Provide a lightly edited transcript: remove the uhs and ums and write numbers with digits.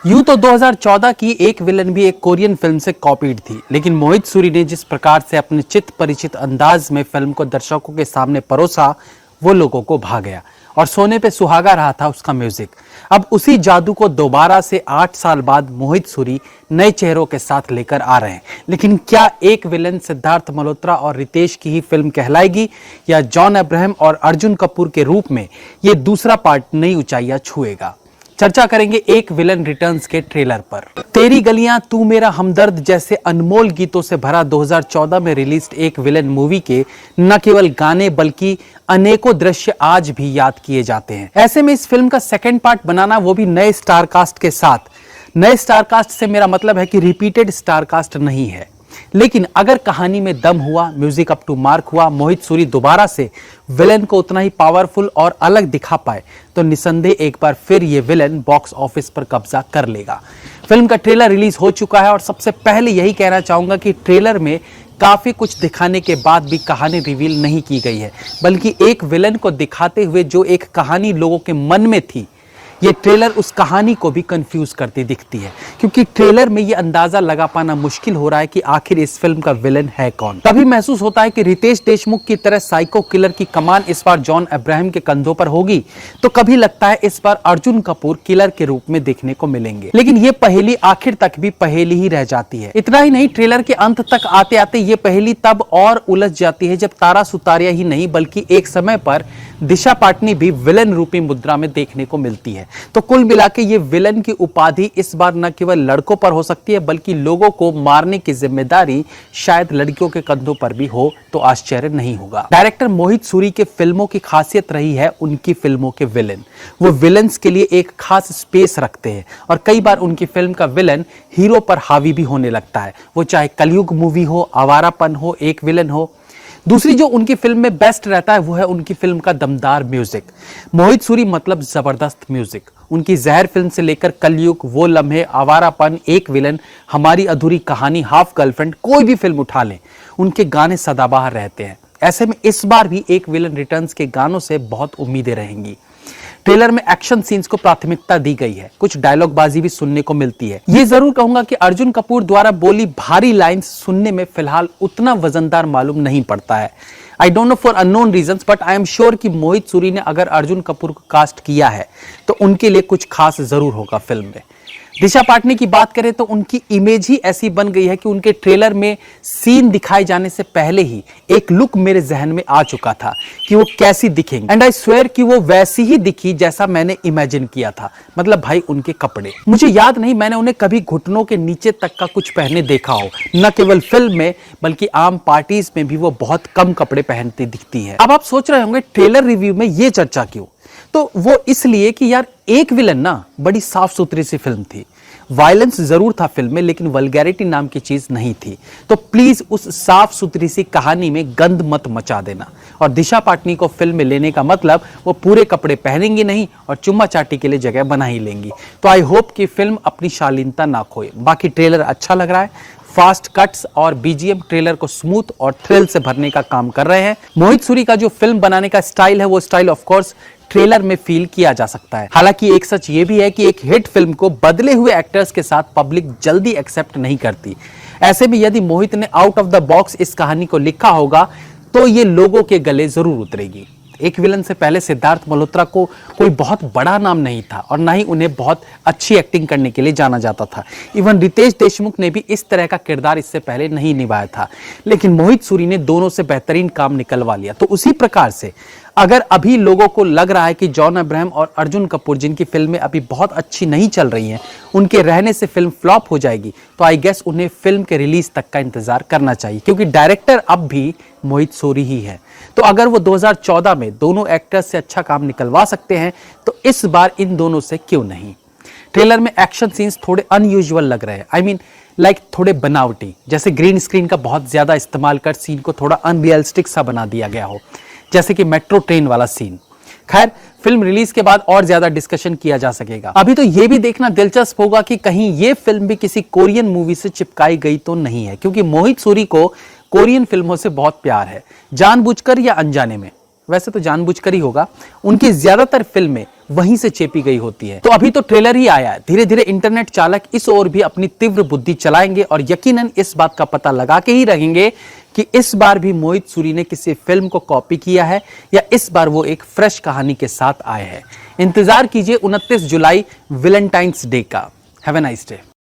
यूं तो 2014 की एक विलन भी एक कोरियन फिल्म से कॉपीड थी, लेकिन मोहित सूरी ने जिस प्रकार से अपने चित परिचित अंदाज में फिल्म को दर्शकों के सामने परोसा, वो लोगों को भा गया और सोने पे सुहागा रहा था उसका म्यूजिक। अब उसी जादू को दोबारा से 8 साल बाद मोहित सूरी नए चेहरों के साथ लेकर आ रहे हैं। लेकिन क्या एक विलन सिद्धार्थ मल्होत्रा और रितेश की ही फिल्म कहलाएगी, या जॉन अब्राहम और अर्जुन कपूर के रूप में ये दूसरा पार्ट नई ऊंचाइयां छुएगा? चर्चा करेंगे एक विलन रिटर्न्स के ट्रेलर पर। तेरी गलियां, तू मेरा हमदर्द जैसे अनमोल गीतों से भरा 2014 में रिलीज एक विलन मूवी के न केवल गाने बल्कि अनेकों दृश्य आज भी याद किए जाते हैं। ऐसे में इस फिल्म का सेकंड पार्ट बनाना, वो भी नए स्टार कास्ट के साथ। नए स्टार कास्ट से मेरा मतलब है कि रिपीटेड स्टार कास्ट नहीं है, लेकिन अगर कहानी में दम हुआ, म्यूजिक अप टू मार्क हुआ, मोहित सूरी दोबारा से विलन को उतना ही पावरफुल और अलग दिखा पाए, तो निसंदेह एक बार फिर ये विलन बॉक्स ऑफिस पर कब्जा कर लेगा। फिल्म का ट्रेलर रिलीज हो चुका है और सबसे पहले यही कहना चाहूंगा कि ट्रेलर में काफी कुछ दिखाने के बाद भी कहानी रिवील नहीं की गई है, बल्कि एक विलन को दिखाते हुए जो एक कहानी लोगों के मन में थी, ये ट्रेलर उस कहानी को भी कंफ्यूज करती दिखती है, क्योंकि ट्रेलर में ये अंदाजा लगा पाना मुश्किल हो रहा है कि आखिर इस फिल्म का विलन है कौन। तभी महसूस होता है कि रितेश देशमुख की तरह साइको किलर की कमान इस बार जॉन अब्राहम के कंधों पर होगी, तो कभी लगता है इस बार अर्जुन कपूर किलर के रूप में देखने को मिलेंगे। लेकिन ये पहेली आखिर तक भी पहेली ही रह जाती है। इतना ही नहीं, ट्रेलर के अंत तक आते आते ये पहेली तब और उलझ जाती है जब तारा सुतारिया ही नहीं बल्कि एक समय पर दिशा पाटनी भी विलन रूपी मुद्रा में देखने को मिलती है। तो कुल मिलाकर ये विलन की उपाधि इस बार न केवल लड़कों पर हो सकती है, बल्कि लोगों को मारने की जिम्मेदारी शायद लड़कियों के कंधों पर भी हो तो आश्चर्य नहीं होगा। डायरेक्टर मोहित सूरी के फिल्मों की खासियत रही है उनकी फिल्मों के विलन। वो विलन्स के लिए एक खास स्पेस रखते हैं और कई बार उनकी फिल्म का विलन हीरो पर हावी भी होने लगता है, वो चाहे कलयुग मूवी हो, आवारापन हो, एक विलन हो। दूसरी जो उनकी फिल्म में बेस्ट रहता है वो है उनकी फिल्म का दमदार म्यूजिक। मोहित सूरी मतलब जबरदस्त म्यूजिक। उनकी जहर फिल्म से लेकर कलयुग, वो लम्हे, आवारापन, एक विलन, हमारी अधूरी कहानी, हाफ गर्लफ्रेंड, कोई भी फिल्म उठा लें, उनके गाने सदाबहार रहते हैं। ऐसे में इस बार भी एक विलन रिटर्न्स के गानों से बहुत उम्मीदें रहेंगी। ट्रेलर में एक्शन सीन्स को प्राथमिकता दी गई है, कुछ डायलॉग बाजी भी सुनने को मिलती है। ये जरूर कहूंगा कि अर्जुन कपूर द्वारा बोली भारी लाइंस सुनने में फिलहाल उतना वजनदार मालूम नहीं पड़ता है। I don't know for unknown reasons, but I am sure कि मोहित सूरी ने अगर अर्जुन कपूर को कास्ट किया है तो उनके लिए कुछ खास जरूर होगा फिल्म में। दिशा पाटनी की बात करें तो उनकी इमेज ही ऐसी बन गई है कि उनके ट्रेलर में सीन दिखाए जाने से पहले ही एक लुक मेरे जहन में आ चुका था कि वो कैसी दिखेंगे, एंड आई स्वेयर कि वो वैसी ही दिखी जैसा मैंने इमेजिन किया था। मतलब भाई उनके कपड़े, मुझे याद नहीं मैंने उन्हें कभी घुटनों के नीचे तक का कुछ पहने देखा हो, न केवल फिल्म में बल्कि आम पार्टीज में भी वो बहुत कम कपड़े पहनती दिखती है। अब आप सोच रहे होंगे ट्रेलर रिव्यू में ये चर्चा क्यों? तो वो इसलिए कि यार एक विलन ना बड़ी साफ सुथरी सी फिल्म थी। वायलेंस जरूर था फिल्म में, लेकिन वल्गैरिटी नाम की चीज नहीं थी। तो प्लीज उस साफ सुथरी सी कहानी में गंद मत मचा देना। और दिशा पाटनी को फिल्म में लेने का मतलब वो पूरे कपड़े पहनेंगी नहीं और चुम्मा चाटी के लिए जगह बना ही लेंगी। तो आई होप कि फिल्म अपनी शालीनता ना खोए। बाकी ट्रेलर अच्छा लग रहा है, फास्ट कट्स और बीजीएम ट्रेलर को स्मूथ और थ्रिल से भरने का काम कर रहे हैं। मोहित सूरी का जो फिल्म बनाने का स्टाइल है, वो स्टाइल ऑफ कोर्स ट्रेलर में फील किया जा सकता है। हालांकि एक सच ये भी है कि एक हिट फिल्म को बदले हुए एक्टर्स के साथ पब्लिक जल्दी एक्सेप्ट नहीं करती। ऐसे में यदि मोहित ने आउट ऑफ द बॉक्स इस कहानी को लिखा होगा तो ये लोगों के गले जरूर उतरेगी। एक विलन से पहले सिद्धार्थ मल्होत्रा को कोई बहुत बड़ा नाम नहीं था और ना ही उन्हें बहुत अच्छी एक्टिंग करने के लिए जाना जाता था। इवन रितेश देशमुख ने भी इस तरह का किरदार इससे पहले नहीं निभाया था, लेकिन मोहित सूरी ने दोनों से बेहतरीन काम निकलवा लिया। तो उसी प्रकार से अगर अभी लोगों को लग रहा है कि जॉन अब्राहम और अर्जुन कपूर, जिनकी फिल्में अभी बहुत अच्छी नहीं चल रही हैं, उनके रहने से फिल्म फ्लॉप हो जाएगी, तो आई गेस उन्हें फिल्म के रिलीज तक का इंतजार करना चाहिए, क्योंकि डायरेक्टर अब भी मोहित सूरी ही है। तो अगर वो 2014 में दोनों एक्टर्स से अच्छा काम निकलवा सकते हैं तो इस बार इन दोनों से क्यों नहीं। ट्रेलर में एक्शन सीन्स थोड़े अनयूजुअल लग रहे हैं, आई मीन लाइक थोड़े बनावटी, जैसे ग्रीन स्क्रीन का बहुत ज्यादा इस्तेमाल कर सीन को थोड़ा अनरियलिस्टिक सा बना दिया गया हो, जैसे कि मेट्रो ट्रेन वाला सीन। खैर, फिल्म रिलीज के बाद और ज्यादा डिस्कशन किया जा सकेगा। अभी तो यह भी देखना दिलचस्प होगा कि कहीं ये फिल्म भी किसी कोरियन मूवी से चिपकाई गई तो नहीं है, क्योंकि मोहित सूरी को कोरियन फिल्मों से बहुत प्यार है, जानबूझकर या अनजाने में। वैसे तो जानबूझकर ही होगा। उनकी ज्यादातर फिल्में वहीं से चेपी गई होती है। तो अभी तो ट्रेलर ही आया है, धीरे धीरे इंटरनेट चालक इस ओर भी अपनी तीव्र बुद्धि चलाएंगे और यकीनन इस बात का पता लगा के ही रहेंगे कि इस बार भी मोहित सूरी ने किसी फिल्म को कॉपी किया है या इस बार वो एक फ्रेश कहानी के साथ आए हैं। इंतजार कीजिए 29 जुलाई वैलेंटाइंस डे का। Have a nice day.